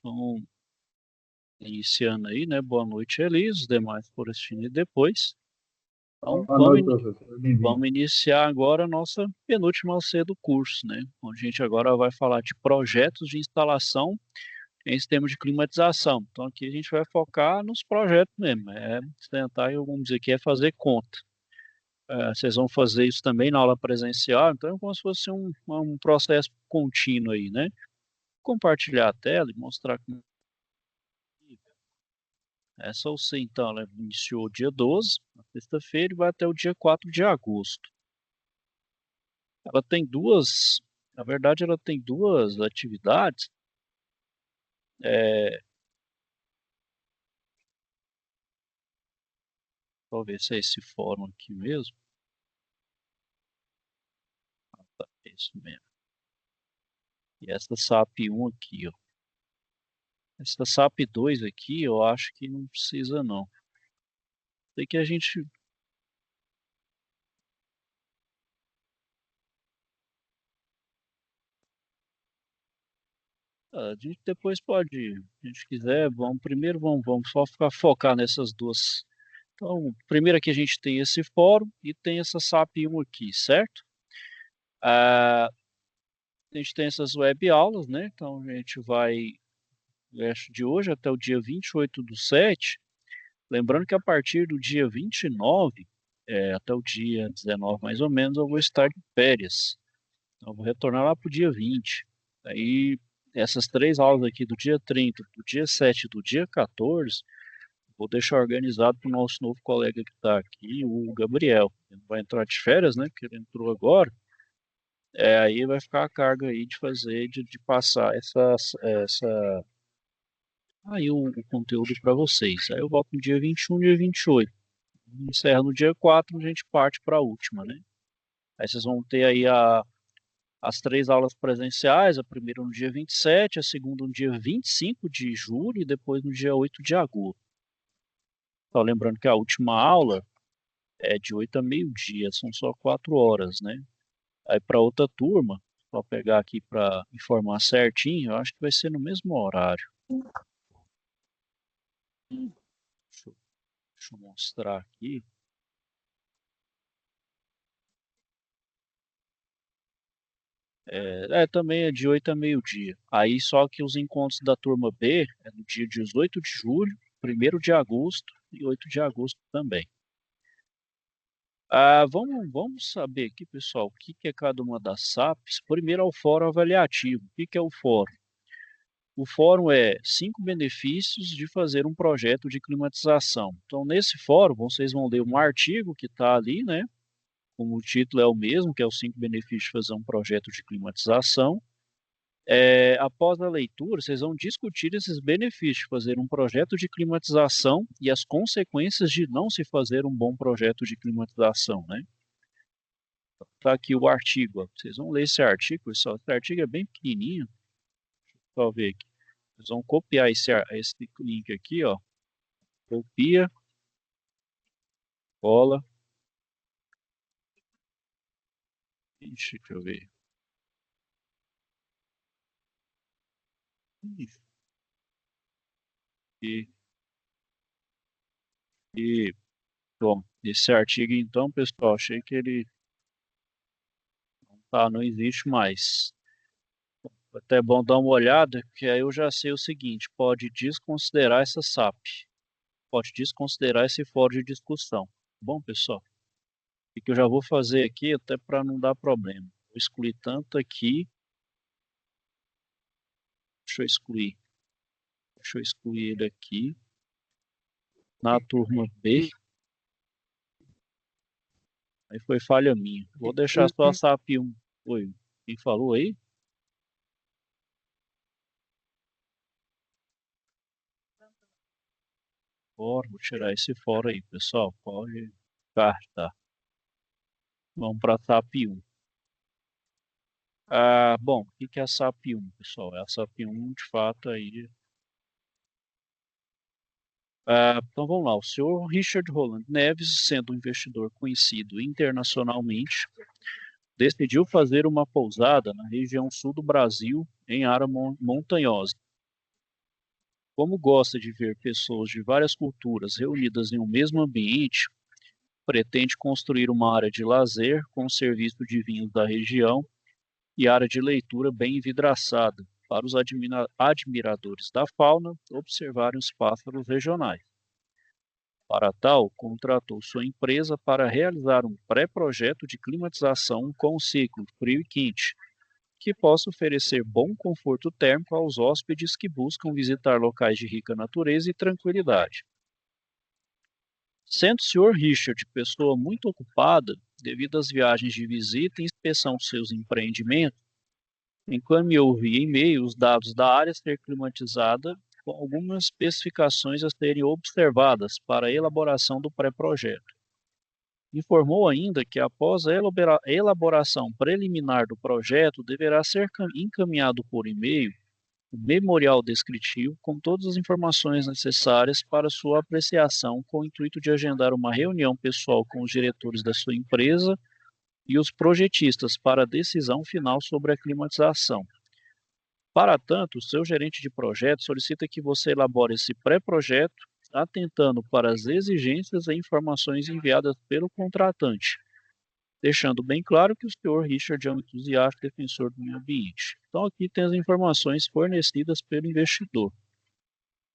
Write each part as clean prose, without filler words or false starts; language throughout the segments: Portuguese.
Então, iniciando aí, né? Boa noite, Elis, os demais Forestini depois. Então, Boa noite, professor. Bem-vindo. vamos iniciar agora a nossa penúltima C do curso, né? Onde a gente agora vai falar de projetos de instalação em sistema de climatização. Então, aqui a gente vai focar nos projetos mesmo. Tentar, vamos dizer que é fazer conta. Vocês vão fazer isso também na aula presencial, então é como se fosse um processo contínuo aí, né? Compartilhar a tela e mostrar como. Essa OC, então, ela iniciou dia 12, na sexta-feira, e vai até o dia 4 de agosto. Ela tem duas, na verdade, ela tem duas atividades. É, Talvez se é esse fórum aqui mesmo. Tá, é isso mesmo. E essa SAP 1 aqui, ó. Essa SAP 2 aqui, eu acho que não precisa, não. Tem que a gente. A gente depois pode, se a gente quiser, vamos só focar nessas duas. Então, primeiro aqui a gente tem esse fórum e tem essa SAP 1 aqui, certo? A gente tem essas web aulas, né? Então a gente vai, acho, de hoje até o dia 28/7. Lembrando que a partir do dia 29, até o dia 19 mais ou menos, eu vou estar de férias. Então, eu vou retornar lá para o dia 20. Aí, essas três aulas aqui do dia 30, do dia 7 e do dia 14, vou deixar organizado para o nosso novo colega que está aqui, o Gabriel. Ele vai entrar de férias, né? Porque ele entrou agora. Aí vai ficar a carga aí de fazer, de passar aí o conteúdo para vocês. Aí eu volto no dia 21 e dia 28. Encerra no dia 4, a gente parte para a última, né? Aí vocês vão ter aí as três aulas presenciais, a primeira no dia 27, a segunda no dia 25 de julho e depois no dia 8 de agosto. Então, lembrando que a última aula é de 8 a meio-dia, são só 4 horas, né? Aí para outra turma, só pegar aqui para informar certinho, eu acho que vai ser no mesmo horário. Deixa eu mostrar aqui. Também é de 8 a meio-dia. Aí só que os encontros da turma B é no dia 18 de julho, 1º de agosto e 8 de agosto também. Vamos saber aqui, pessoal, o que é cada uma das SAPs. Primeiro é o fórum avaliativo. O que é o fórum? O fórum é 5 benefícios de fazer um projeto de climatização. Então, nesse fórum, vocês vão ler um artigo que está ali, né? Como o título é o mesmo, que é os 5 benefícios de fazer um projeto de climatização. Após a leitura, vocês vão discutir esses benefícios de fazer um projeto de climatização e as consequências de não se fazer um bom projeto de climatização, né? Tá aqui o artigo, ó. Vocês vão ler esse artigo, pessoal. Esse artigo é bem pequenininho. Deixa eu ver aqui. Vocês vão copiar esse link aqui, ó. Copia, cola. Ixi, deixa eu ver. Ixi, E, e, bom, esse artigo, então, pessoal, achei que ele não existe mais. Até bom dar uma olhada, que aí eu já sei o seguinte: pode desconsiderar essa SAP, pode desconsiderar esse fórum de discussão. Bom, pessoal, o que eu já vou fazer aqui, até para não dar problema. Vou excluir tanto aqui. Deixa eu excluir. Deixa eu excluir ele aqui. Na turma B. Aí foi falha minha. Vou deixar só a SAP 1. Oi, quem falou aí? Vou tirar esse fora aí, pessoal. Pode cartar. Vamos para a SAP 1. Bom, o que é a SAP 1, pessoal? É a SAP 1, de fato, aí. Então vamos lá. O senhor Richard Roland Neves, sendo um investidor conhecido internacionalmente, decidiu fazer uma pousada na região sul do Brasil, em área montanhosa. Como gosta de ver pessoas de várias culturas reunidas em um mesmo ambiente, pretende construir uma área de lazer com serviço de vinhos da região e área de leitura bem envidraçada, para os admiradores da fauna observarem os pássaros regionais. Para tal, contratou sua empresa para realizar um pré-projeto de climatização com ciclo frio e quente, que possa oferecer bom conforto térmico aos hóspedes que buscam visitar locais de rica natureza e tranquilidade. Sendo o Sr. Richard pessoa muito ocupada devido às viagens de visita e inspeção de seus empreendimentos, encaminhou via e-mail os dados da área a ser climatizada com algumas especificações a serem observadas para a elaboração do pré-projeto. Informou ainda que após a elaboração preliminar do projeto, deverá ser encaminhado por e-mail o memorial descritivo com todas as informações necessárias para sua apreciação, com o intuito de agendar uma reunião pessoal com os diretores da sua empresa e os projetistas para a decisão final sobre a climatização. Para tanto, o seu gerente de projeto solicita que você elabore esse pré-projeto, atentando para as exigências e informações enviadas pelo contratante, deixando bem claro que o senhor Richard é um entusiasta defensor do meio ambiente. Então, aqui tem as informações fornecidas pelo investidor.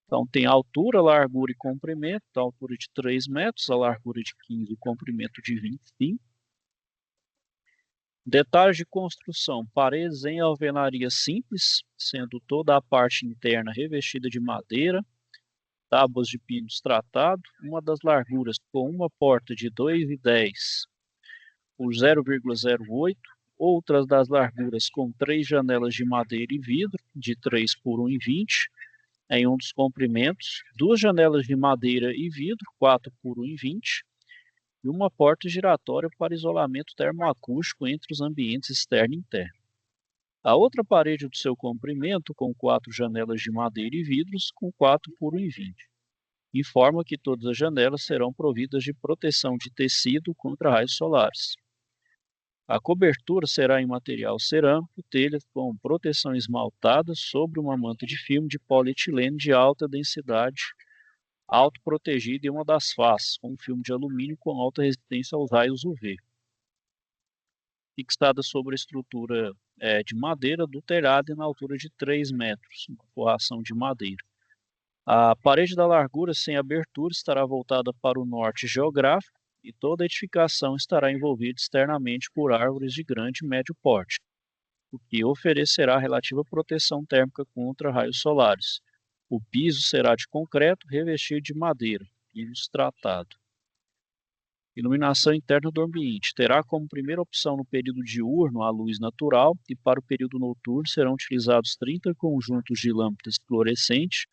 Então, tem a altura, largura e comprimento, a altura de 3 metros, a largura de 15 e o comprimento de 25. Detalhes de construção: paredes em alvenaria simples, sendo toda a parte interna revestida de madeira, tábuas de pinos tratado, uma das larguras com uma porta de 2,10 por 0,08, outras das larguras com 3 janelas de madeira e vidro, de 3 por 1,20, em um dos comprimentos, 2 janelas de madeira e vidro, 4 por 1,20, e uma porta giratória para isolamento termoacústico entre os ambientes externo e interno. A outra parede do seu comprimento, com 4 janelas de madeira e vidros, com 4 por 1,20. Informa que todas as janelas serão providas de proteção de tecido contra raios solares. A cobertura será em material cerâmico, telhas com proteção esmaltada sobre uma manta de filme de polietileno de alta densidade, autoprotegida em uma das faces, com um filme de alumínio com alta resistência aos raios UV. Fixada sobre a estrutura de madeira do telhado e na altura de 3 metros, uma forração de madeira. A parede da largura sem abertura estará voltada para o norte geográfico e toda a edificação estará envolvida externamente por árvores de grande e médio porte, o que oferecerá relativa proteção térmica contra raios solares. O piso será de concreto revestido de madeira, piso tratado. Iluminação interna do ambiente. Terá como primeira opção no período diurno a luz natural e para o período noturno serão utilizados 30 conjuntos de lâmpadas fluorescentes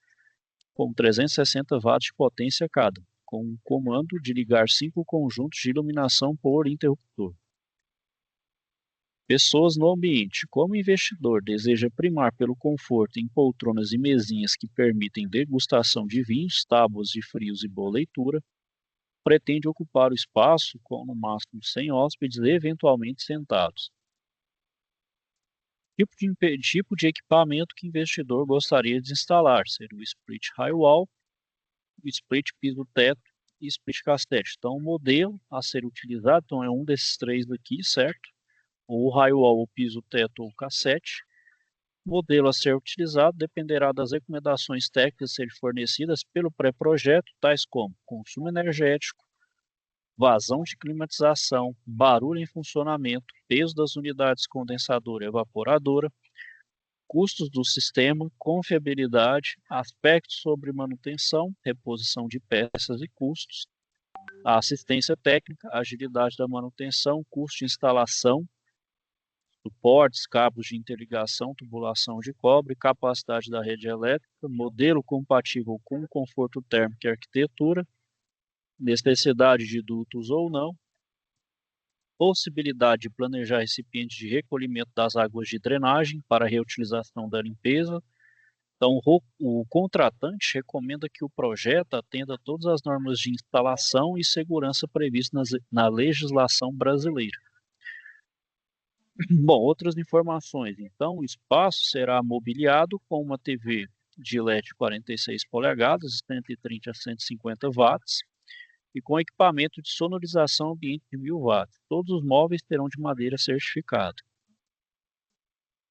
com 360 watts de potência cada, com um comando de ligar 5 conjuntos de iluminação por interruptor. Pessoas no ambiente. Como investidor deseja primar pelo conforto em poltronas e mesinhas que permitem degustação de vinhos, tábuas de frios e boa leitura, pretende ocupar o espaço com no máximo 100 hóspedes eventualmente sentados. Tipo de equipamento que o investidor gostaria de instalar: ser o split high wall, o split piso-teto e split cassete. Então, o modelo a ser utilizado então, é um desses três aqui, certo? O high wall, o piso-teto ou o cassete. O modelo a ser utilizado dependerá das recomendações técnicas a serem fornecidas pelo pré-projeto, tais como consumo energético, vazão de climatização, barulho em funcionamento, peso das unidades condensadora e evaporadora, custos do sistema, confiabilidade, aspectos sobre manutenção, reposição de peças e custos, a assistência técnica, agilidade da manutenção, custo de instalação, suportes, cabos de interligação, tubulação de cobre, capacidade da rede elétrica, modelo compatível com conforto térmico e arquitetura, necessidade de dutos ou não, possibilidade de planejar recipientes de recolhimento das águas de drenagem para reutilização da limpeza. Então, o contratante recomenda que o projeto atenda a todas as normas de instalação e segurança previstas na legislação brasileira. Bom, outras informações. Então, o espaço será mobiliado com uma TV de LED 46 polegadas, 130 a 150 watts, e com equipamento de sonorização ambiente de 1000 watts. Todos os móveis terão de madeira certificada.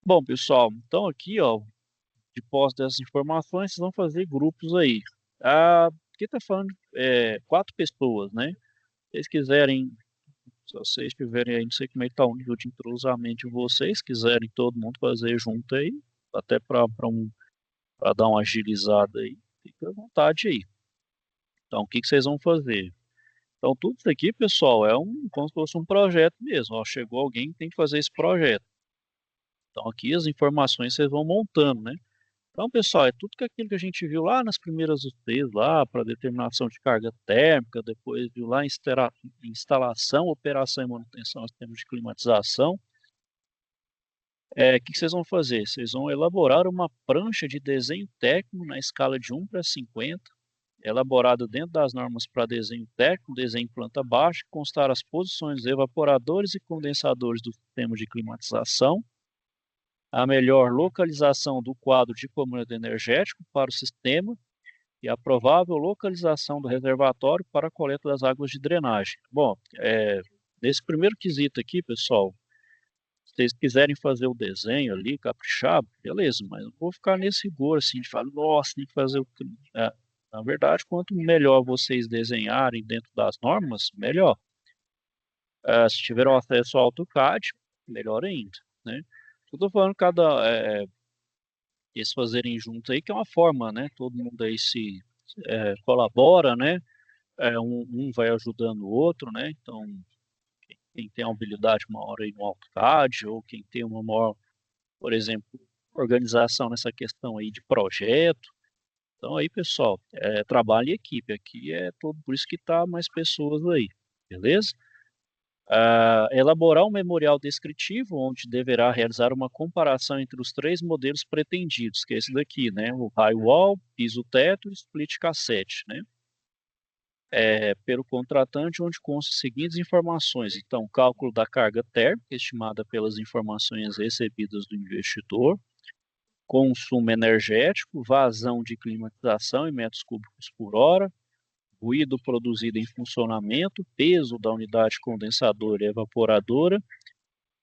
Bom, pessoal, então aqui, ó, de posse dessas informações, vocês vão fazer grupos aí. Aqui está falando 4 pessoas, né? Se vocês quiserem, se vocês tiverem aí, não sei como é que tá o nível de entrosamento de vocês, quiserem todo mundo fazer junto aí, até para dar uma agilizada aí, fica à vontade aí. Então, o que vocês vão fazer? Então, tudo isso aqui, pessoal, como se fosse um projeto mesmo. Ó, chegou alguém que tem que fazer esse projeto. Então, aqui as informações vocês vão montando, né? Então, pessoal, é tudo que aquilo que a gente viu lá nas primeiras vezes, lá para determinação de carga térmica, depois viu lá instalação, operação e manutenção em termos de climatização. O que vocês vão fazer? Vocês vão elaborar uma prancha de desenho técnico na escala de 1:50, elaborada dentro das normas para desenho técnico, desenho em planta baixa, constar as posições dos evaporadores e condensadores do sistema de climatização, a melhor localização do quadro de comando energético para o sistema e a provável localização do reservatório para a coleta das águas de drenagem. Bom, nesse primeiro quesito aqui, pessoal, se vocês quiserem fazer o desenho ali, caprichar, beleza, mas não vou ficar nesse rigor assim, de falar, nossa, tem que fazer o... na verdade, quanto melhor vocês desenharem dentro das normas, melhor. Se tiveram acesso ao AutoCAD, melhor ainda, né? Eu tô falando eles fazerem junto aí, que é uma forma, né? Todo mundo aí se colabora, né? Um vai ajudando o outro, né? Então, quem tem uma habilidade maior aí no AutoCAD, ou quem tem uma maior, por exemplo, organização nessa questão aí de projeto. Então aí, pessoal, trabalho em equipe. Aqui é todo, por isso que tá mais pessoas aí, beleza? Elaborar um memorial descritivo, onde deverá realizar uma comparação entre os 3 modelos pretendidos, que é esse daqui, né? O high wall, piso teto e split cassette, né? Pelo contratante, onde constam as seguintes informações. Então, cálculo da carga térmica, estimada pelas informações recebidas do investidor, consumo energético, vazão de climatização em metros cúbicos por hora, ruído produzido em funcionamento, peso da unidade condensadora e evaporadora,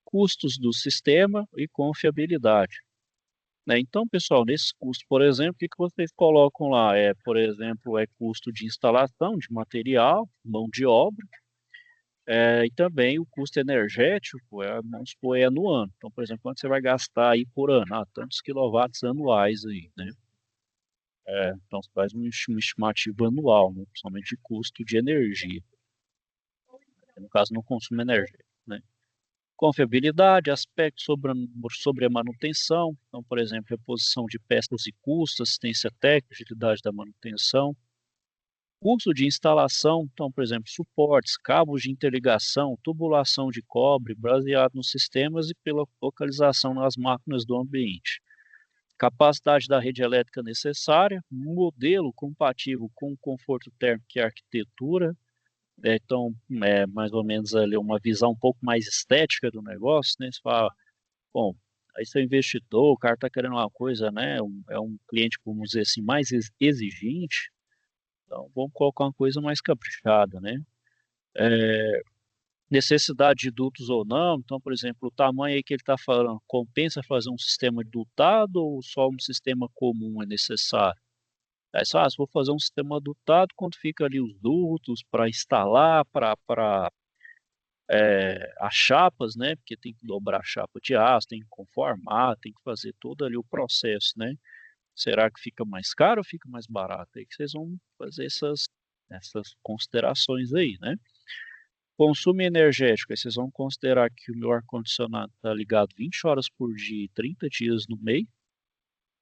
custos do sistema e confiabilidade. Né? Então, pessoal, nesses custos, por exemplo, o que vocês colocam lá? Por exemplo, custo de instalação de material, mão de obra, e também o custo energético, vamos supor, no ano. Então, por exemplo, quanto você vai gastar aí por ano? Tantos quilowatts anuais aí, né? Então, você faz uma estimativa anual, né? Principalmente de custo de energia. No caso, no consumo energético, né? Confiabilidade, aspectos sobre a manutenção, então, por exemplo, reposição de peças e custos, assistência técnica, utilidade da manutenção, custo de instalação, então, por exemplo, suportes, cabos de interligação, tubulação de cobre, baseado nos sistemas e pela localização nas máquinas do ambiente. Capacidade da rede elétrica necessária, modelo compatível com o conforto térmico e arquitetura, então, mais ou menos ali uma visão um pouco mais estética do negócio, né? Você fala, bom, aí seu investidor, o cara está querendo uma coisa, né? É um cliente, vamos dizer assim, mais exigente, então vamos colocar uma coisa mais caprichada, né? Necessidade de dutos ou não, então, por exemplo, o tamanho aí que ele está falando, compensa fazer um sistema dutado ou só um sistema comum é necessário? Aí só, se for fazer um sistema dutado, quando fica ali os dutos para instalar, para as chapas, né? Porque tem que dobrar a chapa de aço, tem que conformar, tem que fazer todo ali o processo, né? Será que fica mais caro ou fica mais barato? Aí que vocês vão fazer essas considerações aí, né? Consumo energético, aí vocês vão considerar que o meu ar-condicionado está ligado 20 horas por dia e 30 dias no mês.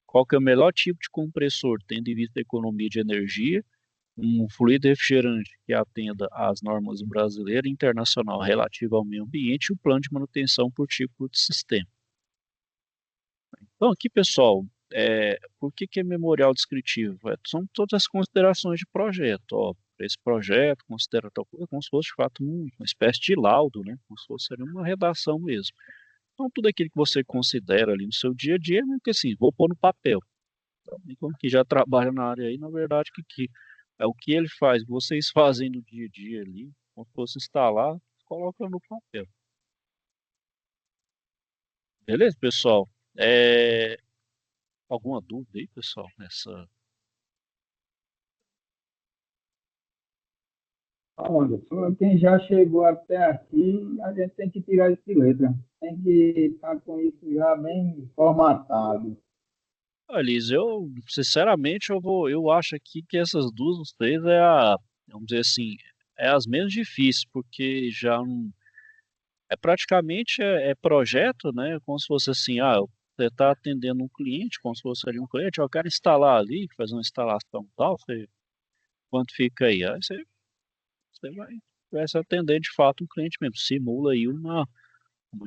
Qual que é o melhor tipo de compressor, tendo em vista a economia de energia? Um fluido refrigerante que atenda às normas brasileiras e internacional relativa ao meio ambiente e o plano de manutenção por tipo de sistema. Então, aqui, pessoal, por que é memorial descritivo? São todas as considerações de projeto. Ó, esse projeto considera tal coisa, como se fosse, de fato, uma espécie de laudo, né? Como se fosse ali, uma redação mesmo. Então, tudo aquilo que você considera ali no seu dia a dia, é que assim, vou pôr no papel. E como que já trabalha na área aí, na verdade, que é o que ele faz, vocês fazem no dia a dia ali, como se fosse instalar, coloca no papel. Beleza, pessoal? É, alguma dúvida aí, pessoal, nessa. Olha, só quem já chegou até aqui, a gente tem que tirar isso de letra. Tem que estar com isso já bem formatado. Liz, eu, sinceramente, eu acho aqui que essas duas, os três é a, vamos dizer assim, é as menos difíceis, porque já não, é praticamente é projeto, né? Como se fosse assim, você está atendendo um cliente, como se fosse ali um cliente, eu quero instalar ali, fazer uma instalação tal, quanto fica aí? Aí você vai se atender de fato um cliente mesmo, simula aí uma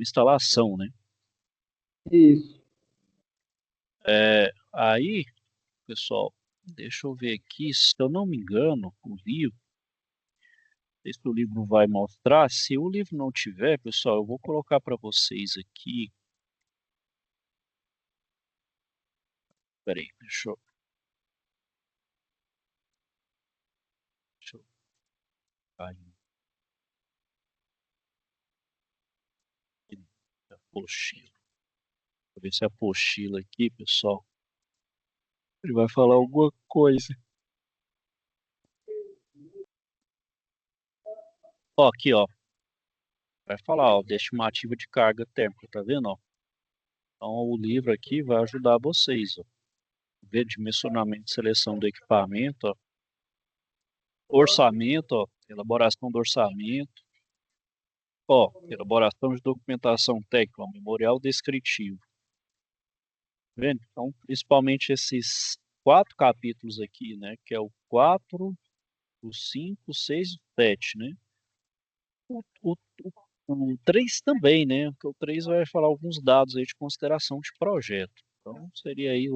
instalação, né? Isso. Aí, pessoal, deixa eu ver aqui, se eu não me engano, o livro, não sei se o livro vai mostrar, se o livro não tiver, pessoal, eu vou colocar para vocês aqui, peraí, deixa eu apostila. Vou ver se a apostila aqui, pessoal, ele vai falar alguma coisa. Ó, aqui, ó, vai falar, ó, de estimativa de carga térmica, tá vendo, ó? Então, o livro aqui vai ajudar vocês, ó. Ver dimensionamento e seleção do equipamento, ó. Orçamento, ó, elaboração do orçamento, ó, elaboração de documentação técnica, ó, memorial descritivo. Tá vendo? Então, principalmente esses quatro capítulos aqui, né, que é o 4, o 5, o 6 e o 7, né? O, o, o 3 também, né? Porque o 3 vai falar alguns dados aí de consideração de projeto. Então, seria aí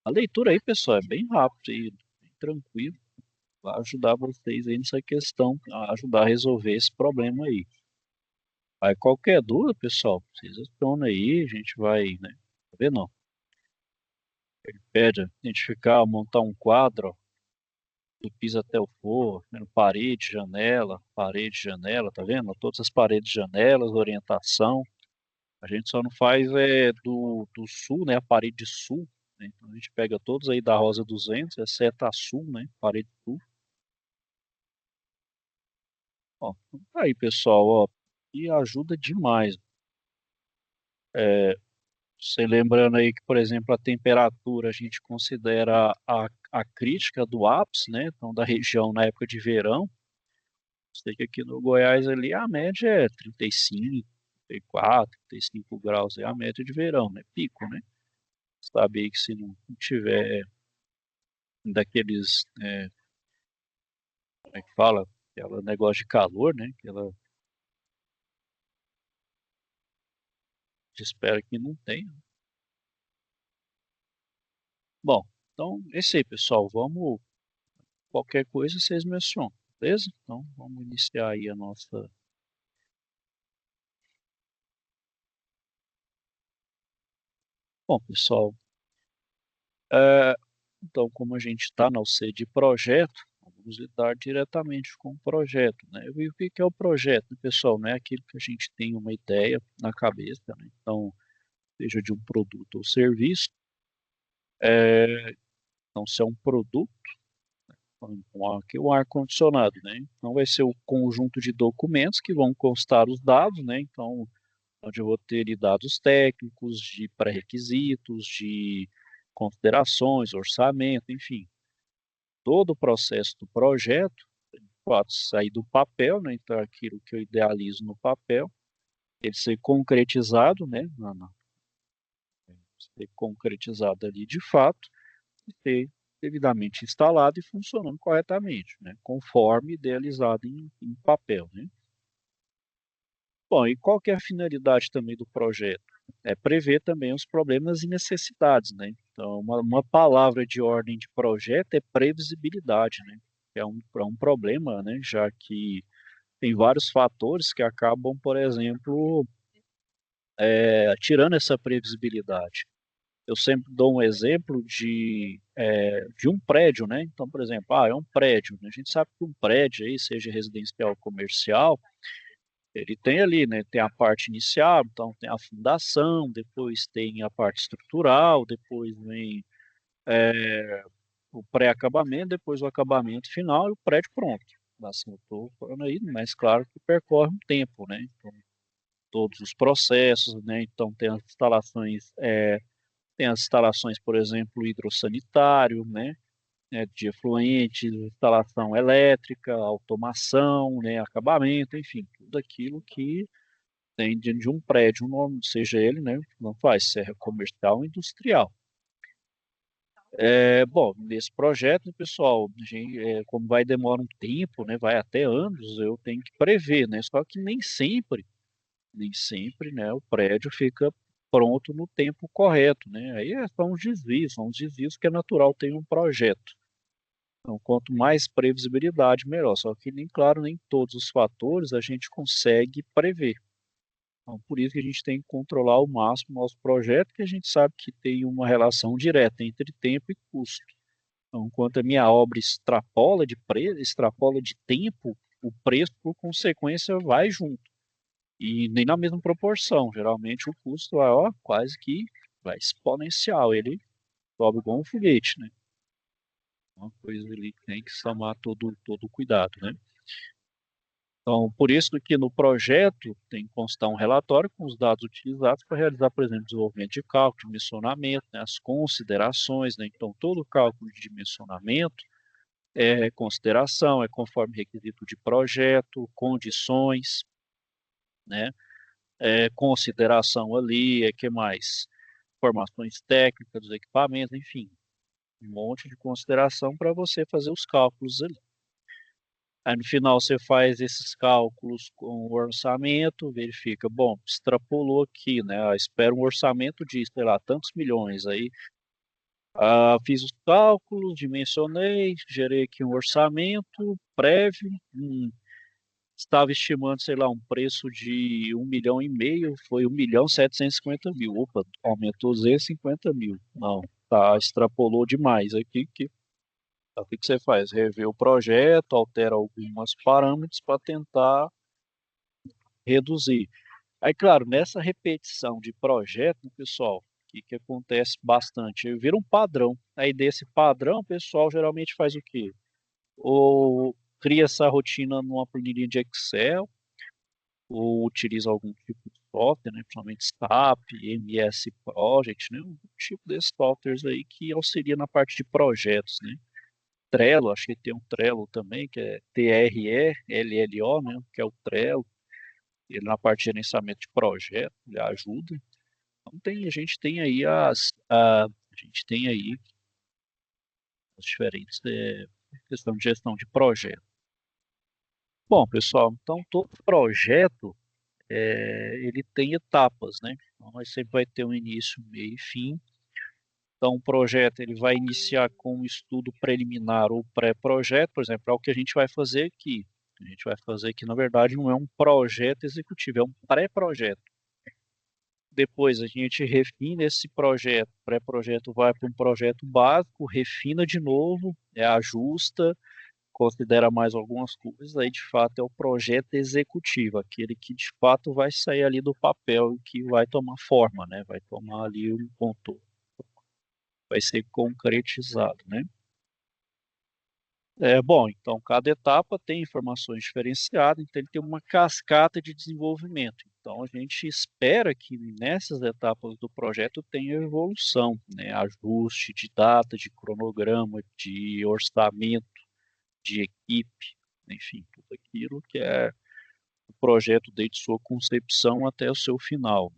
a leitura aí, pessoal, é bem rápido e bem tranquilo. Vai ajudar vocês aí nessa questão, a ajudar a resolver esse problema aí. Aí qualquer dúvida, pessoal, vocês respondem aí, a gente vai, né? Tá vendo? Ó? Ele pede identificar, montar um quadro ó, do piso até o forro, né? Parede, janela, tá vendo? Todas as paredes, janelas, orientação. A gente só não faz do sul, né? A parede sul, né? Então a gente pega todos aí da Rosa 200, exceto a sul, né? Parede sul. Ó, então tá aí, pessoal, ó. E ajuda demais. Você lembrando aí que, por exemplo, a temperatura a gente considera a crítica do ápice, né? Então, da região na época de verão. Sei que aqui no Goiás ali a média é 35, 34, 35 graus, é a média de verão, né? Pico, né? Sabe aí que se não tiver daqueles, como é que fala? Aquela negócio de calor, né? Que ela espera que não tenha. Bom, então, esse aí, pessoal. Vamos, qualquer coisa vocês mencionam, beleza? Então, vamos iniciar aí a nossa. Bom, pessoal, é, então, como a gente está na UC de projeto, vamos lidar diretamente com o projeto, né? E o que que é o projeto, né, pessoal? Não é aquilo que a gente tem uma ideia na cabeça, né? Então, seja de um produto ou serviço, é, então, se é um produto, aqui o ar-condicionado, né? Então, vai ser o conjunto de documentos que vão constar os dados, né? Então, onde eu vou ter ali dados técnicos, de pré-requisitos, de considerações, orçamento, enfim, todo o processo do projeto pode sair do papel, né? Então, aquilo que eu idealizo no papel, ele ser concretizado, né? Ser concretizado ali de fato e ser devidamente instalado e funcionando corretamente, né? Conforme idealizado em papel, né? Bom, e qual que é a finalidade também do projeto? É prever também os problemas e necessidades, né? Então, uma palavra de ordem de projeto é previsibilidade, né? É um problema, né? Já que tem vários fatores que acabam, por exemplo, tirando essa previsibilidade. eu sempre dou um exemplo de um prédio, né? Então, por exemplo, é um prédio, né? A gente sabe que um prédio aí, seja residencial ou comercial, ele tem ali, né? Tem a parte inicial, então tem a fundação, depois tem a parte estrutural, depois vem o pré-acabamento, depois o acabamento final e o prédio pronto. Assim, eu estou falando aí, mas claro que percorre um tempo, né? Então, todos os processos, né? Então tem as instalações, por exemplo, hidrossanitário, né? De efluentes, instalação elétrica, automação, né? Acabamento, enfim, tudo aquilo que tem dentro de um prédio, seja ele, né? Não faz, se é comercial ou industrial. Bom, nesse projeto, pessoal, como vai demorar um tempo, né? Vai até anos, eu tenho que prever, né? Só que nem sempre, né, o prédio fica pronto no tempo correto, né? Aí são os desvios que é natural ter um projeto. Então, quanto mais previsibilidade, melhor. Só que nem, claro, nem todos os fatores a gente consegue prever. Então, por isso que a gente tem que controlar ao máximo o nosso projeto, que a gente sabe que tem uma relação direta entre tempo e custo. Então, enquanto a minha obra extrapola de preço, extrapola de tempo, o preço, por consequência, vai junto. E nem na mesma proporção. Geralmente o custo é quase que vai exponencial. Ele sobe igual um foguete, né? Uma coisa ali que tem que somar todo o cuidado, né? Então, por isso que no projeto tem que constar um relatório com os dados utilizados para realizar, por exemplo, desenvolvimento de cálculo, dimensionamento, né, as considerações, né? Então, todo o cálculo de dimensionamento é consideração, é conforme requisito de projeto, condições, né? Consideração ali, que mais? Informações técnicas dos equipamentos, enfim, um monte de consideração para você fazer os cálculos ali. Aí no final você faz esses cálculos com o orçamento, verifica, bom, extrapolou aqui, né? Espera um orçamento de, sei lá, tantos milhões. Aí fiz os cálculos, dimensionei, gerei aqui um orçamento prévio, estava estimando, sei lá, um preço de 1,5 milhão, foi 1,750 mil. Opa, aumentou 250 mil. Não, tá, extrapolou demais aqui. O que você faz? Rever o projeto, altera alguns parâmetros para tentar reduzir. Aí, claro, nessa repetição de projeto, né, pessoal, o que acontece bastante? Vira um padrão. Aí desse padrão, o pessoal geralmente faz o quê? Ou cria essa rotina numa planilha de Excel, ou utiliza algum tipo de software, né, principalmente SAP, MS Project, né, um tipo desses softwares aí que auxilia na parte de projetos, né. Trello, acho que tem um Trello também, que é TRELLO, né, que é o Trello, ele na parte de gerenciamento de projetos, ele ajuda. Então a gente tem aí as diferentes questão de gestão de projeto. Bom, pessoal, então todo projeto ele tem etapas, né? Então, nós sempre vai ter um início, meio e fim. Então, o projeto ele vai iniciar com um estudo preliminar ou pré-projeto, por exemplo, é o que a gente vai fazer aqui. A gente vai fazer aqui, na verdade, não é um projeto executivo, é um pré-projeto. Depois a gente refina esse projeto, pré-projeto vai para um projeto básico, refina de novo, ajusta, considera mais algumas coisas, aí de fato é o projeto executivo, aquele que de fato vai sair ali do papel e que vai tomar forma, né? Vai tomar ali um contorno, vai ser concretizado, né? Bom, então cada etapa tem informações diferenciadas, então ele tem uma cascata de desenvolvimento. Então a gente espera que nessas etapas do projeto tenha evolução, né? Ajuste de data, de cronograma, de orçamento, de equipe, enfim, tudo aquilo que é o projeto desde sua concepção até o seu final.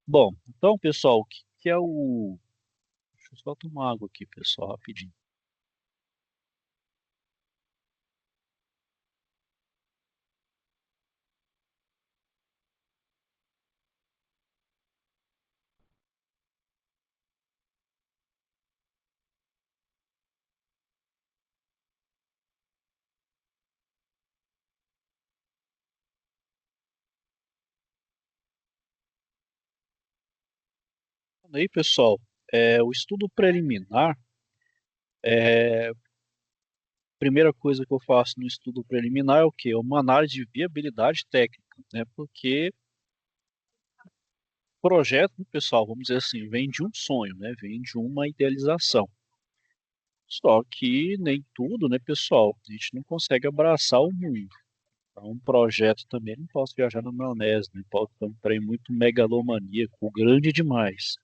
Bom, então, pessoal, o que é o. Deixa eu só tomar água aqui, pessoal, rapidinho. Aí, pessoal, o estudo preliminar, a primeira coisa que eu faço no estudo preliminar é o quê? Uma análise de viabilidade técnica, né? Porque projeto, pessoal, vamos dizer assim, vem de um sonho, né? Vem de uma idealização. Só que nem tudo, né, pessoal? A gente não consegue abraçar o mundo. Então, um projeto também não posso viajar na maionese, né? Pode ter um trem muito megalomaníaco, grande demais.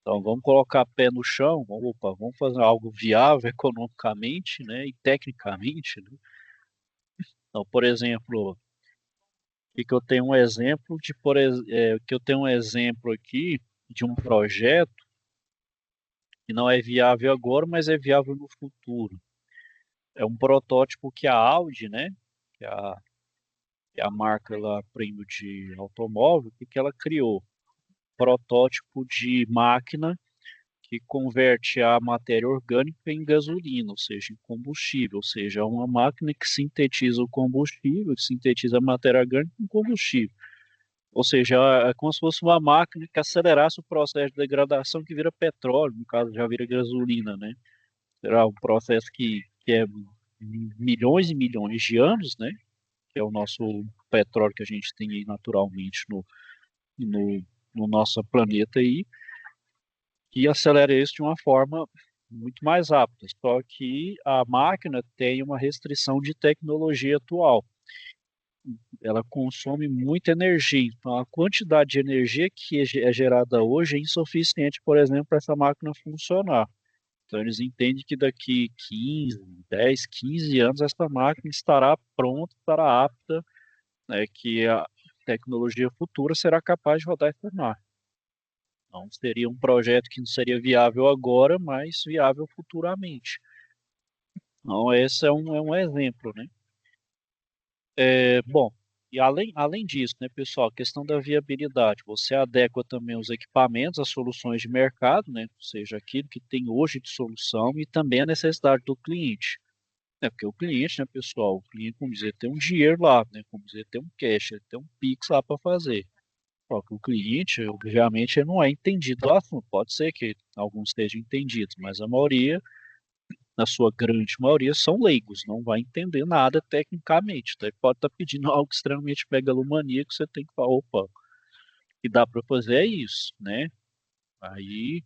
Então, vamos colocar pé no chão, opa, vamos fazer algo viável economicamente, né, e tecnicamente, né? Então, por exemplo, que eu tenho um exemplo de, que eu tenho um exemplo aqui de um projeto que não é viável agora, mas é viável no futuro. É um protótipo que a Audi, né, que é a marca lá premium de automóvel, que ela criou? Protótipo de máquina que converte a matéria orgânica em gasolina, ou seja, em combustível, ou seja, é uma máquina que sintetiza o combustível, que sintetiza a matéria orgânica em combustível. Ou seja, é como se fosse uma máquina que acelerasse o processo de degradação que vira petróleo, no caso já vira gasolina, né? Será um processo que é milhões e milhões de anos, né? Que é o nosso petróleo que a gente tem aí naturalmente no, no nosso planeta aí, que acelera isso de uma forma muito mais rápida. Só que a máquina tem uma restrição de tecnologia atual. Ela consome muita energia. Então, a quantidade de energia que é gerada hoje é insuficiente, por exemplo, para essa máquina funcionar. Então, eles entendem que daqui 15, 10, 15 anos, essa máquina estará pronta, estará apta, né, que a tecnologia futura será capaz de rodar essa máquina. Então, seria um projeto que não seria viável agora, mas viável futuramente. Então, esse é um exemplo, né? Bom, e além disso, né, pessoal, a questão da viabilidade. Você adequa também os equipamentos às soluções de mercado, né? Ou seja, aquilo que tem hoje de solução e também a necessidade do cliente. Né? Porque o cliente, né, pessoal, o cliente, como dizer, tem um dinheiro lá, né? Como dizer, tem um cash, ele tem um Pix lá para fazer. Só que o cliente, obviamente, ele não é entendido do assunto. Pode ser que alguns estejam entendidos, mas a maioria, na sua grande maioria, são leigos, não vai entender nada tecnicamente. Então, ele pode estar pedindo algo extremamente megalomaníaco, você tem que falar, opa, o que dá para fazer é isso, né? Aí,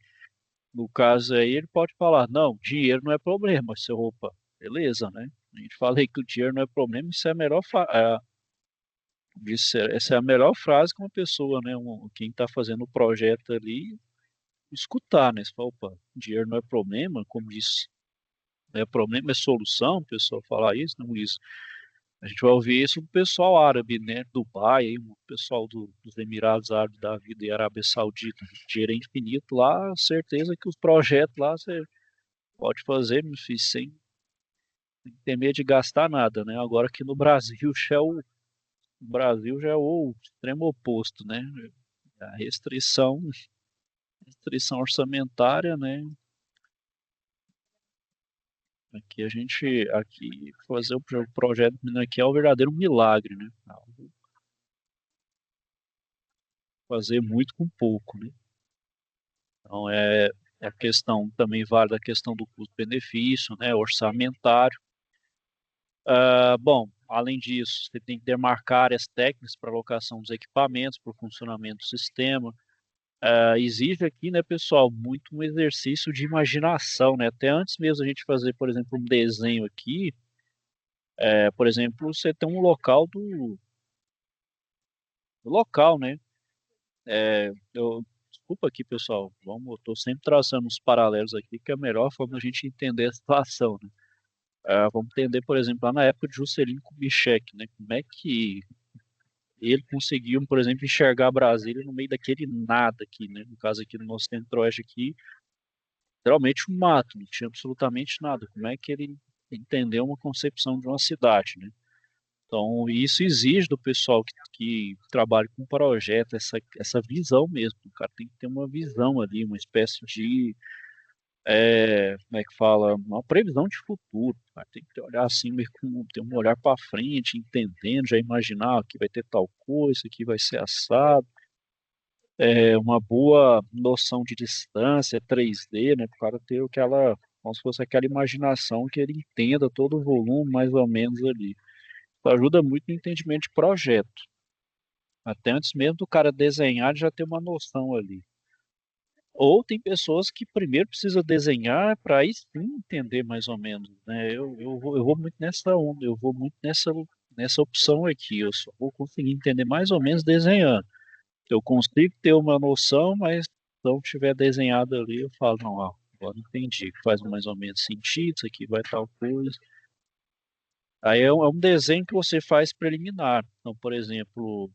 no caso aí, ele pode falar, não, dinheiro não é problema, seu opa, beleza, né? A gente fala aí que o dinheiro não é problema, isso é a melhor, essa é a melhor frase que uma pessoa, né, quem está fazendo o projeto ali, escutar, né? Você fala, opa, dinheiro não é problema, como diz, é problema, é solução, o pessoal falar isso, não isso. A gente vai ouvir isso do pessoal árabe, né? Dubai, aí, o pessoal dos Emirados Árabes da vida e Arábia Saudita. Dinheiro é infinito lá, certeza que os projetos lá você pode fazer, meu filho, sem ter medo de gastar nada, né? Agora aqui no Brasil o Brasil já é o extremo oposto, né? A restrição orçamentária, né? Aqui fazer o projeto aqui é o verdadeiro milagre, né? Fazer muito com pouco, né? Então é a questão também vale a questão do custo-benefício, né? Orçamentário. Bom, além disso, você tem que demarcar áreas técnicas para alocação dos equipamentos, para o funcionamento do sistema. Exige aqui, né, pessoal, muito um exercício de imaginação, né? Até antes mesmo a gente fazer, por exemplo, um desenho aqui, por exemplo, você tem um local do local, né? Desculpa aqui, pessoal, eu tô sempre traçando uns paralelos aqui, que é a melhor forma da gente entender a situação, né? Vamos entender, por exemplo, lá na época de Juscelino Kubitschek, né? Como é que ele conseguiu, por exemplo, enxergar Brasília no meio daquele nada aqui, né? No caso aqui no nosso centro-oeste aqui, literalmente um mato, não tinha absolutamente nada. Como é que ele entendeu uma concepção de uma cidade, né? Então, isso exige do pessoal que trabalha com projeto, essa visão mesmo. O cara tem que ter uma visão ali, uma espécie de, como é que fala, uma previsão de futuro. O cara tem que olhar assim, meio ter um olhar para frente, entendendo, já imaginar que vai ter tal coisa, que vai ser assado. uma boa noção de distância, 3D, né? Para o cara ter aquela, como se fosse aquela imaginação que ele entenda todo o volume mais ou menos ali. Isso ajuda muito no entendimento de projeto. Até antes mesmo do cara desenhar, ele já ter uma noção ali. Ou tem pessoas que primeiro precisa desenhar para aí sim entender mais ou menos, né? Eu vou muito nessa onda, eu vou muito nessa opção aqui. Eu só vou conseguir entender mais ou menos desenhando. Eu consigo ter uma noção, mas se não tiver desenhado ali, eu falo, não, ó, agora entendi, faz mais ou menos sentido, isso aqui vai tal coisa. Aí é um desenho que você faz preliminar. Então, por exemplo,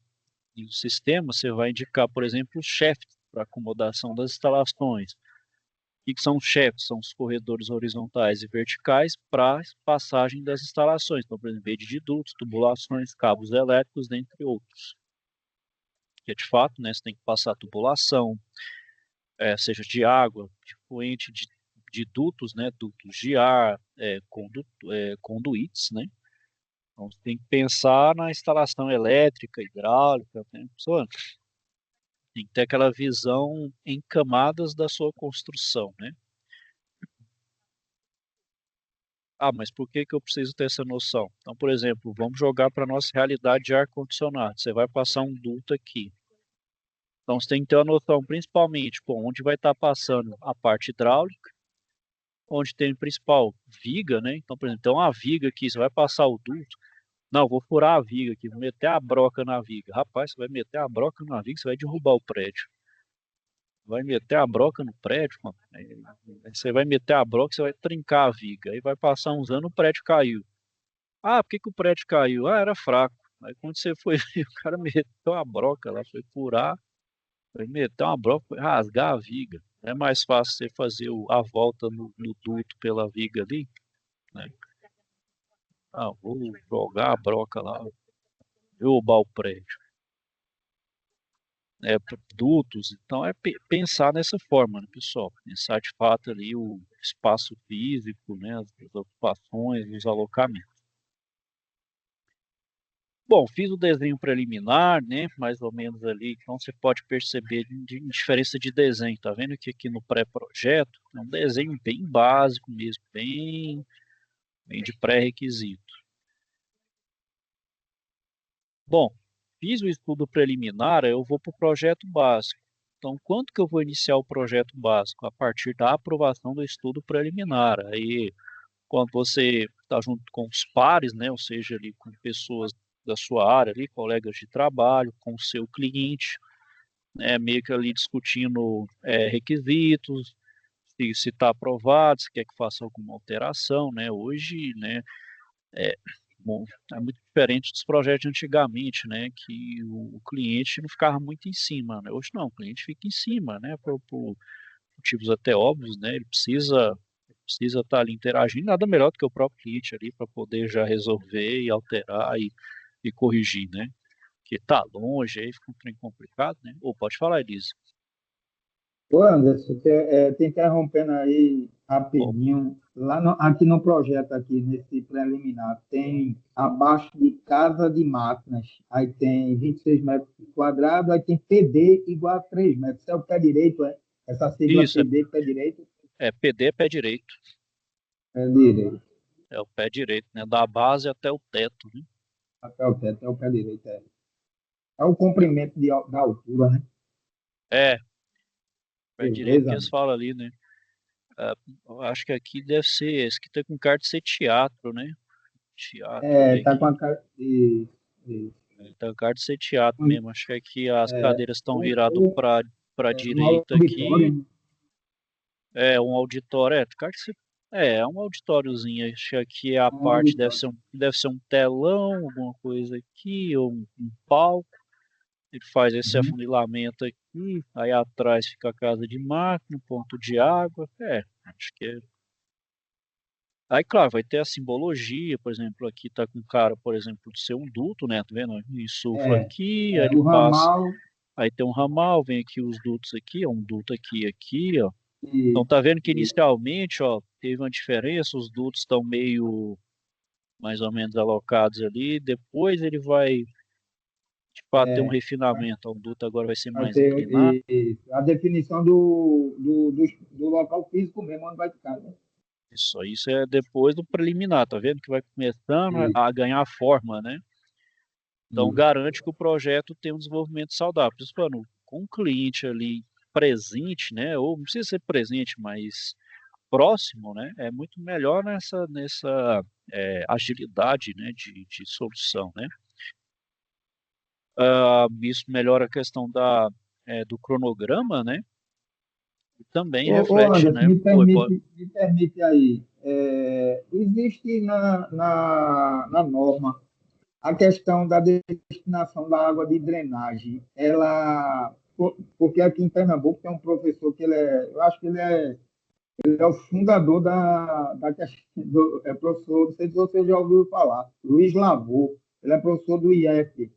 em um sistema, você vai indicar, por exemplo, os shafts para acomodação das instalações. O que são os shafts? São os corredores horizontais e verticais para passagem das instalações. Então, por exemplo, rede de dutos, tubulações, cabos elétricos, dentre outros. Porque, de fato, né, você tem que passar tubulação, seja de água, de fluente, de dutos, né, dutos de ar, conduítes, né? Então, você tem que pensar na instalação elétrica, hidráulica, né? Pessoal, tem que ter aquela visão em camadas da sua construção, né? Ah, mas por que que eu preciso ter essa noção? Então, por exemplo, vamos jogar para a nossa realidade de ar-condicionado. Você vai passar um duto aqui. Então, você tem que ter uma noção, principalmente, pô, onde vai estar passando a parte hidráulica, onde tem principal viga, né? Então, por exemplo, tem uma viga aqui, você vai passar o duto. Não, vou furar a viga aqui, vou meter a broca na viga. Rapaz, você vai meter a broca na viga, você vai derrubar o prédio. Vai meter a broca no prédio, mano. Aí você vai meter a broca, você vai trincar a viga. Aí vai passar uns anos, o prédio caiu. Ah, por que que o prédio caiu? Ah, era fraco. Aí quando você foi ver, o cara meteu a broca lá, foi furar, foi meter uma broca, foi rasgar a viga. É mais fácil você fazer a volta no duto pela viga ali, né? Ah, vou jogar a broca lá, derrubar o prédio. Dutos, então pensar nessa forma, né, pessoal? Pensar de fato ali o espaço físico, né, as ocupações, os alocamentos. Bom, fiz o desenho preliminar, né, mais ou menos ali, então você pode perceber diferença de desenho, tá vendo que aqui no pré-projeto é um desenho bem básico mesmo, bem de pré-requisito. Bom, fiz o estudo preliminar, eu vou para o projeto básico. Então, quando que eu vou iniciar o projeto básico? A partir da aprovação do estudo preliminar. Aí, quando você está junto com os pares, né, ou seja, ali com pessoas da sua área, ali, colegas de trabalho, com o seu cliente, né, meio que ali discutindo requisitos, se está aprovado, se quer que faça alguma alteração, né? Hoje, né, é, bom, é muito diferente dos projetos de antigamente, né? Que o cliente não ficava muito em cima, né? Hoje não, o cliente fica em cima, né? Por motivos até óbvios, né? Ele precisa estar ali interagindo, nada melhor do que o próprio cliente ali para poder já resolver e alterar e corrigir, né? Porque tá longe, aí fica um trem complicado, né? Ou pode falar, Elise. Ô, Anderson, te interrompendo aí Ou, rapidinho, aqui no projeto, aqui nesse preliminar, tem abaixo de casa de máquinas, aí tem 26 metros quadrados, aí tem PD igual a 3 metros. Isso é o pé direito, é? Essa sigla isso, PD, pé direito? PD é pé direito. É direito, É o pé direito, né? Da base até o teto, né? até o teto, é o pé direito, é. É o comprimento da altura, né? É, pé direito que Beleza, eles amigo. falam ali, né? Ah, eu acho que aqui deve ser, esse que tá com cara de ser teatro, né? Teatro, É, olha tá com aqui. a cara de... Tá com cara de ser teatro mesmo. Acho que aqui as É, cadeiras estão um, viradas um, para um direita auditório, aqui. né? É um auditório. É um auditóriozinho. Acho que aqui é a Um parte, auditório. deve ser um telão, alguma coisa aqui, ou um palco. Ele faz esse Uhum. afunilamento aqui. Aí atrás fica a casa de máquina, ponto de água. Acho que é. Aí, claro, vai ter a simbologia, por exemplo, aqui tá com cara, por exemplo, de ser um duto, né? Tá vendo? Insufla aqui, aí ele O passa, ramal aí tem um ramal, vem aqui os dutos aqui, ó, um duto aqui, ó. Então e, tá vendo que e inicialmente, ó, teve uma diferença, os dutos estão meio mais ou menos alocados ali, depois ele vai Para ter um refinamento, o duto agora vai ser Vai mais ter inclinado. a definição do local físico mesmo, onde vai ficar, né? Isso é depois do preliminar, tá vendo? Que vai começando Isso, a ganhar forma, né? Então isso. garante que o projeto tem um desenvolvimento saudável. Por isso, falando, com o cliente ali presente, né? Ou não precisa ser presente, mas próximo, né? É muito melhor nessa agilidade, né? De solução, né? Isso melhora a questão do cronograma, né? E também Ô, reflete, Anderson, né? Oi, pode. me permite aí. Existe na norma a questão da destinação da água de drenagem. Porque aqui em Pernambuco tem um professor que eu acho que ele é o fundador é professor, não sei se você já ouviu falar, Luiz Lavô. Ele é professor do IF.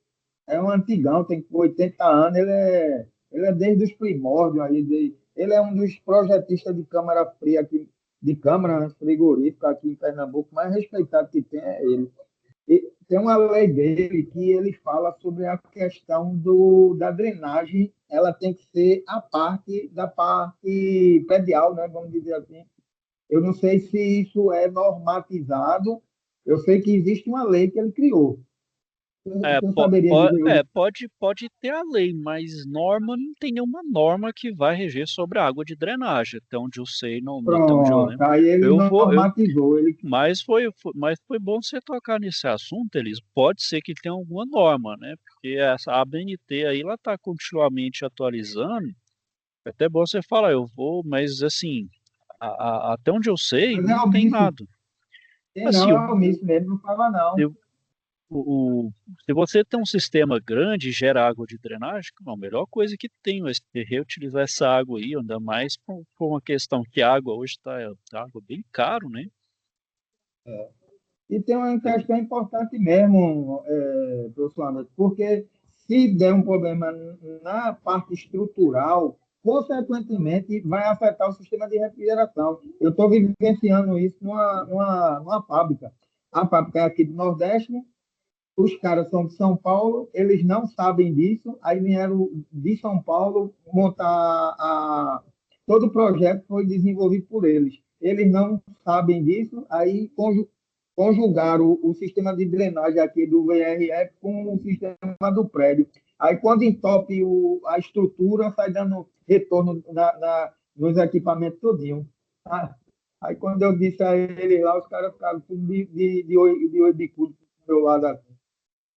É um antigão, tem 80 anos, ele é desde os primórdios aí, ele é um dos projetistas de câmara fria aqui, de câmara, né, frigorífica aqui em Pernambuco, mais respeitado que tem é ele. E tem uma lei dele que ele fala sobre a questão da drenagem, ela tem que ser a parte da parte predial, né, vamos dizer assim. Eu não sei se isso é normatizado, eu sei que existe uma lei que ele criou. Você saberia dizer hoje? Pode ter a lei, mas norma não tem nenhuma norma que vai reger sobre a água de drenagem, até onde eu sei, não, até onde eu Pronto, lembro. aí ele Eu vou, eu, normatizou, ele mas foi bom você tocar nesse assunto, Elis. Pode ser que tenha alguma norma, né? Porque essa ABNT aí, ela está continuamente atualizando. É até bom você falar, eu vou, mas assim, até onde eu sei, mas é não tem omisso. nada. Tem não, Assim, é omisso mesmo, não fala não. eu, se você tem um sistema grande e gera água de drenagem, a melhor coisa que tem é você reutilizar essa água aí, ainda mais por uma questão que a água hoje está água bem caro, né? E tem uma questão importante mesmo, professor Anderson, porque se der um problema na parte estrutural, consequentemente vai afetar o sistema de refrigeração. Eu estou vivenciando isso numa fábrica. A fábrica é aqui do Nordeste, os caras são de São Paulo, eles não sabem disso, aí vieram de São Paulo montar todo o projeto foi desenvolvido por eles. Eles não sabem disso, aí conjugaram o sistema de drenagem aqui do VRF com o sistema do prédio. Aí quando entope a estrutura, sai dando retorno nos equipamentos todinho. Ah, aí quando eu disse a eles lá, os caras ficaram tudo de oi bicudo do meu lado assim.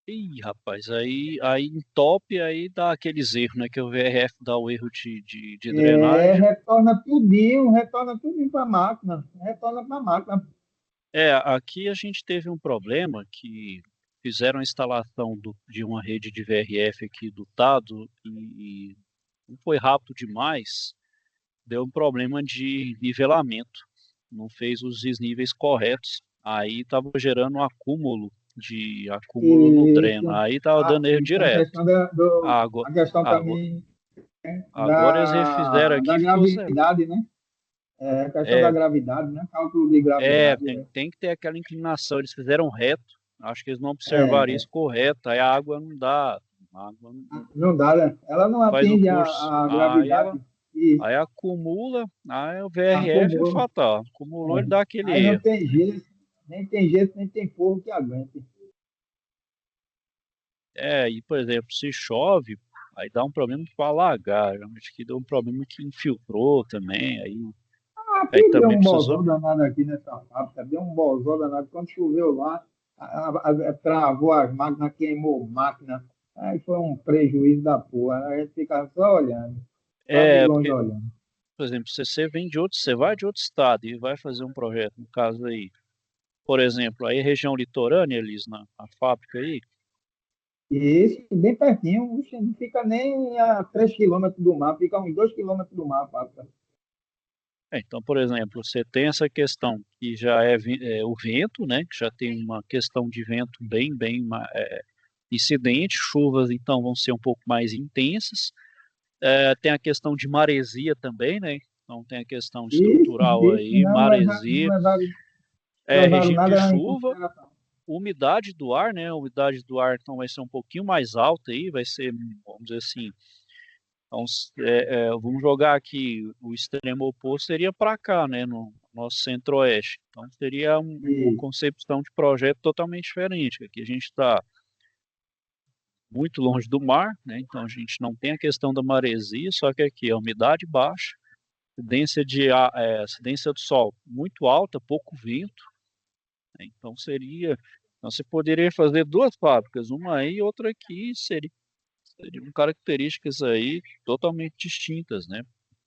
Ih, rapaz, aí em top, aí dá aqueles erros, né? Que o VRF dá o erro de drenagem. Retorna tudinho para a máquina, retorna para a máquina. Aqui a gente teve um problema que fizeram a instalação de uma rede de VRF aqui do Tado e não foi rápido demais, deu um problema de nivelamento, não fez os desníveis corretos, aí estava gerando um acúmulo no dreno, Isso, aí estava dando erro isso é a direto. questão Agora, a questão agora, também agora eles refizeram da aqui e ficou zero. gravidade, né? É, a questão da É, gravidade, né? Cálculo de gravidade. tem que ter aquela inclinação, eles fizeram reto, acho que eles não observaram É, isso correto, aí a água não dá, a água não dá, né? Ela não não faz o atinge curso, a gravidade e aí acumula, aí o VRF é acumula. fatal, acumulou, É. ele dá aquele Aí não erro. tem jeito, nem tem jeito, nem tem forro que aguente. E por exemplo, se chove, aí dá um problema para alagar, acho que deu um problema que infiltrou também, aí Aqui deu também um precisou. bolzão danado aqui nessa fábrica, deu um bolzão danado. Quando choveu lá, travou as máquinas, queimou máquina. Aí foi um prejuízo da porra. A gente ficava só olhando, só de longe Porque, olhando. por exemplo, se você vem de outro, você vai de outro estado e vai fazer um projeto, no caso aí, por exemplo, aí região litorânea, Elis, na fábrica aí. E isso, bem pertinho, oxe, não fica nem a 3 quilômetros do mar, fica a uns 2 quilômetros do mar a fábrica. Então, por exemplo, você tem essa questão que já é o vento, né? Que já tem uma questão de vento bem incidente, chuvas então vão ser um pouco mais intensas. Tem a questão de maresia também, né? Então tem a questão Isso, estrutural isso, aí, não maresia, levaram regime de nada em chuva, consideração. umidade do ar, né? A umidade do ar então vai ser um pouquinho mais alta aí, vai ser, vamos dizer assim, vamos jogar aqui o extremo oposto seria para cá, né? No nosso centro-oeste. Então seria uma E, concepção de projeto totalmente diferente. Aqui a gente está muito longe do mar, né? Então a gente não tem a questão da maresia, só que aqui a umidade baixa, incidência do sol muito alta, pouco vento, né? Então você poderia fazer duas fábricas, uma aí e outra aqui, seriam características aí totalmente distintas, né?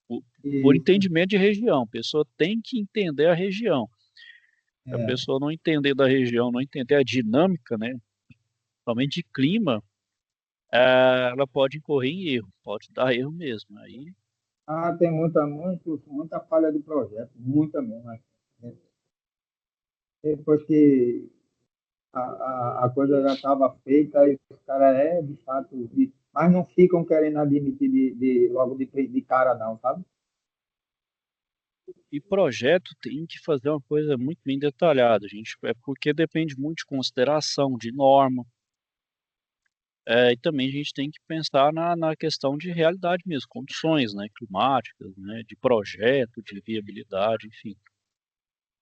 Por e, entendimento de região, a pessoa tem que entender a região. Se a é, pessoa não entender da região, não entender a dinâmica, né? Somente de clima, ela pode incorrer em erro, pode dar erro mesmo. Aí tem muita falha de projeto, muita mesmo. Né? Depois que a coisa já estava feita, e os caras de fato, mas não ficam querendo admitir logo de cara, não, sabe? E projeto tem que fazer uma coisa muito bem detalhada, gente. É porque depende muito de consideração, de norma. E também a gente tem que pensar na questão de realidade mesmo, condições, né, climáticas, né, de projeto, de viabilidade, enfim.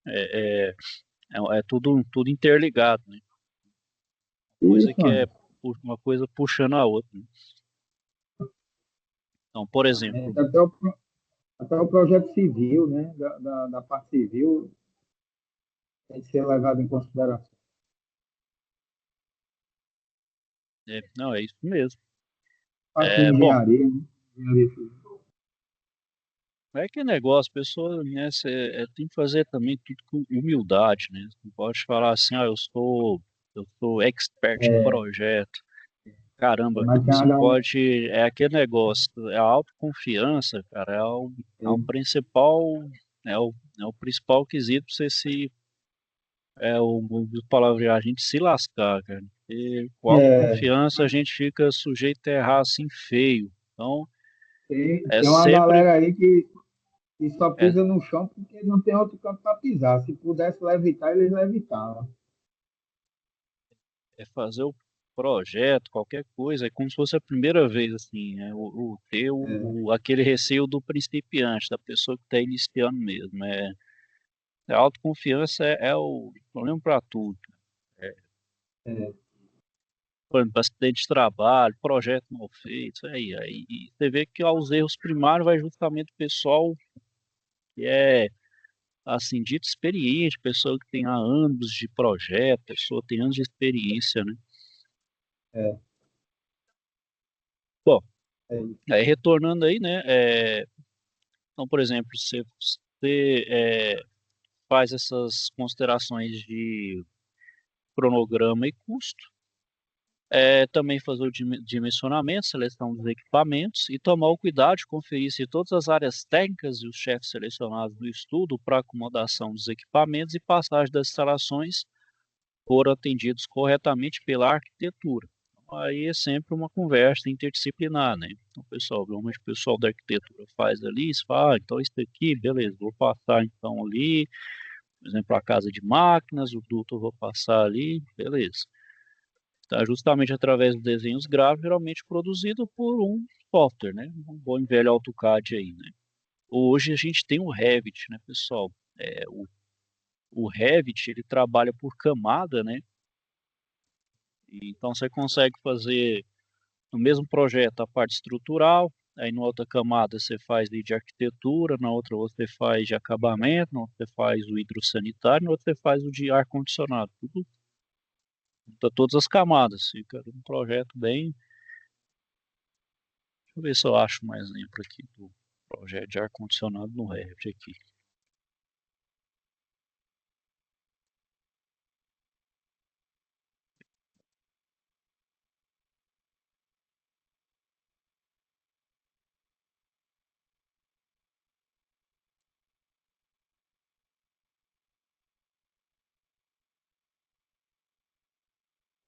É, é, é tudo interligado, né? Coisa Isso, que é mano. uma coisa puxando a outra, né? Então, por exemplo, Até o projeto civil, né? Da parte civil, tem que ser levado em consideração. não, é isso mesmo. Parte de Bom, engenharia, né? Engenharia civil. é que negócio, a pessoa, né, tem que fazer também tudo com humildade, né? Não pode falar assim, eu sou expert em É, projeto. Caramba, mas tem você nada, pode, é aquele negócio, é a autoconfiança, cara, é o principal, é o principal quesito pra você o palavrear, a gente se lascar, cara. E com é, autoconfiança a gente fica sujeito a errar assim feio. Então, é tem uma sempre, galera aí que só é, pisa no chão porque não tem outro canto para pisar. Se pudesse levitar, eles levitavam. fazer o projeto, qualquer coisa, é como se fosse a primeira vez, assim, ter É, aquele receio do principiante, da pessoa que está iniciando mesmo. A autoconfiança é o problema para tudo. É, é, por exemplo, acidente de trabalho, projeto mal feito, isso aí e você vê que os erros primários vai justamente o pessoal que é, assim, dito experiente, pessoa que tem há anos de projeto, pessoa que tem anos de experiência, né? é, Bom, é, aí retornando aí, né? Então, por exemplo, você faz essas considerações de cronograma e custo, também fazer o dimensionamento, seleção dos equipamentos e tomar o cuidado de conferir se todas as áreas técnicas e os chefes selecionados no estudo para acomodação dos equipamentos e passagem das instalações foram atendidos corretamente pela arquitetura. Então, aí é sempre uma conversa interdisciplinar, né? Então, pessoal, normalmente o pessoal da arquitetura faz ali, você fala, então isso aqui, beleza, vou passar então ali, por exemplo, a casa de máquinas, o duto eu vou passar ali, beleza. Tá justamente através dos desenhos gráficos, geralmente produzido por um software, né? Um bom e velho AutoCAD aí, né? Hoje a gente tem o Revit, né, pessoal? O Revit, ele trabalha por camada, né? Então você consegue fazer no mesmo projeto a parte estrutural, aí na outra camada você faz de arquitetura, na outra você faz de acabamento, na outra você faz o hidrossanitário, na outra você faz o de ar-condicionado. Tudo, todas as camadas. Fica um projeto bem. Deixa eu ver se eu acho mais exemplo aqui do projeto de ar-condicionado no Revit aqui.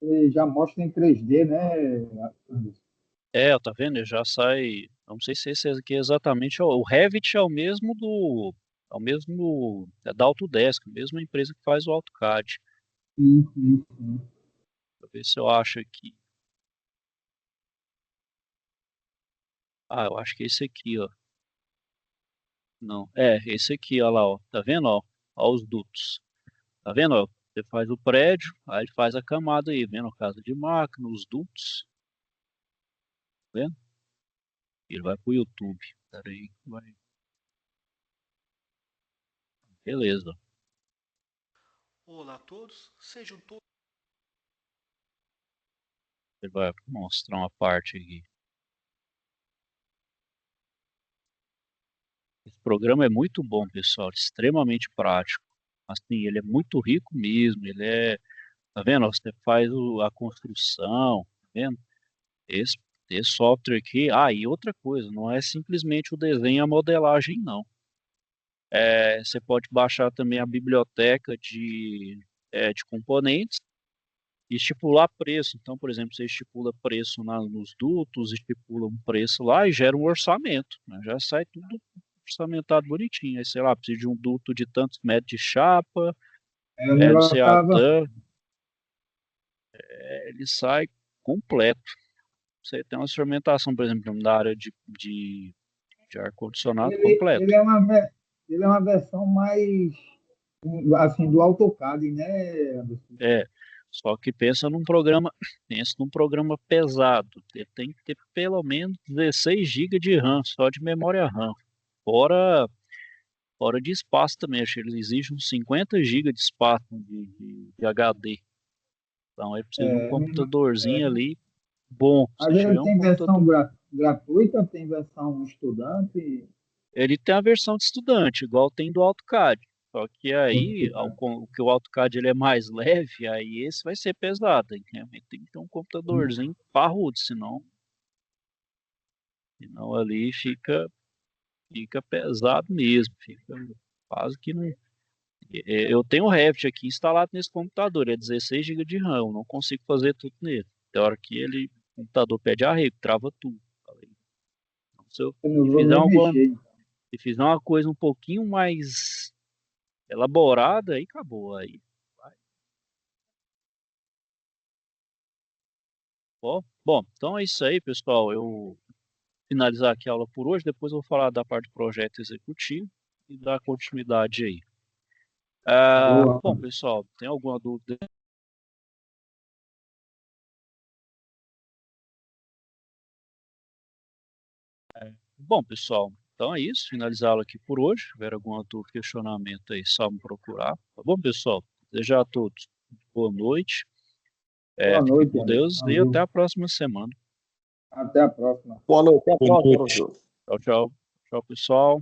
e já mostra em 3D, né? Tá vendo? Ele já sai. Não sei se esse aqui é exatamente. O Revit é o mesmo do. É o mesmo. É da Autodesk, a mesma empresa que faz o AutoCAD. Sim, sim, sim. Deixa eu ver se eu acho aqui. Ah, eu acho que é esse aqui, ó. Não, é esse aqui, ó lá, ó. Tá vendo, ó? Ó os dutos. Tá vendo, ó? Você faz o prédio, aí ele faz a camada aí, vendo? Casa de máquina, os dutos, tá vendo? Ele vai pro YouTube. Pera aí, vai. Beleza. Olá a todos, sejam todos. Ele vai mostrar uma parte aqui. Esse programa é muito bom, pessoal, extremamente prático. Assim, ele é muito rico mesmo, ele é, tá vendo? Você faz a construção, tá vendo? Esse, esse software aqui, e outra coisa, não é simplesmente o desenho e a modelagem, não. Você pode baixar também a biblioteca de componentes e estipular preço. Então, por exemplo, você estipula preço nos dutos, estipula um preço lá e gera um orçamento, né? Já sai tudo orçamentado bonitinho. Aí, sei lá, precisa de um duto de tantos metros de chapa, O não negócio sei a estava. tan, ele sai completo. Você tem uma instrumentação, por exemplo, da área de ar-condicionado Ele completo. é ele é uma versão mais assim do AutoCAD, né, Anderson? É, só que pensa num programa pesado. Ele tem que ter pelo menos 16 GB de RAM, só de memória RAM. Fora, fora de espaço também, acho que ele exige uns 50 GB de espaço de HD. Então aí precisa de um É, computadorzinho é, ali bom. Se mas ele tiver um tem versão computador. gratuita, tem versão estudante. Ele tem a versão de estudante, igual tem do AutoCAD. Só que aí, o que o AutoCAD ele é mais leve, aí esse vai ser pesado. Hein? Tem que ter um computadorzinho parrudo, senão ali fica pesado mesmo. Fica quase que não. Eu tenho o Revit aqui instalado nesse computador, é 16 GB de RAM, eu não consigo fazer tudo nele. Tem hora que o computador pede arrego, trava tudo. Falei, então, Eu não vou nem mexer. se fizer uma coisa um pouquinho mais elaborada, aí acabou. Aí, vai. Bom, então é isso aí, pessoal. Eu vou finalizar aqui a aula por hoje, depois eu vou falar da parte do projeto executivo e dar continuidade aí. Boa. Bom, pessoal, tem alguma dúvida? Bom, pessoal, então é isso. Finalizar a aula aqui por hoje. Se tiver alguma dúvida, questionamento aí, só me procurar. Tá bom, pessoal? Desejar a todos boa noite. Boa Fiquem noite, com Anderson. Deus e até Valeu. a próxima semana. Até a próxima. Boa noite, até a Boa próxima, noite. professor. Tchau, tchau. Tchau, pessoal.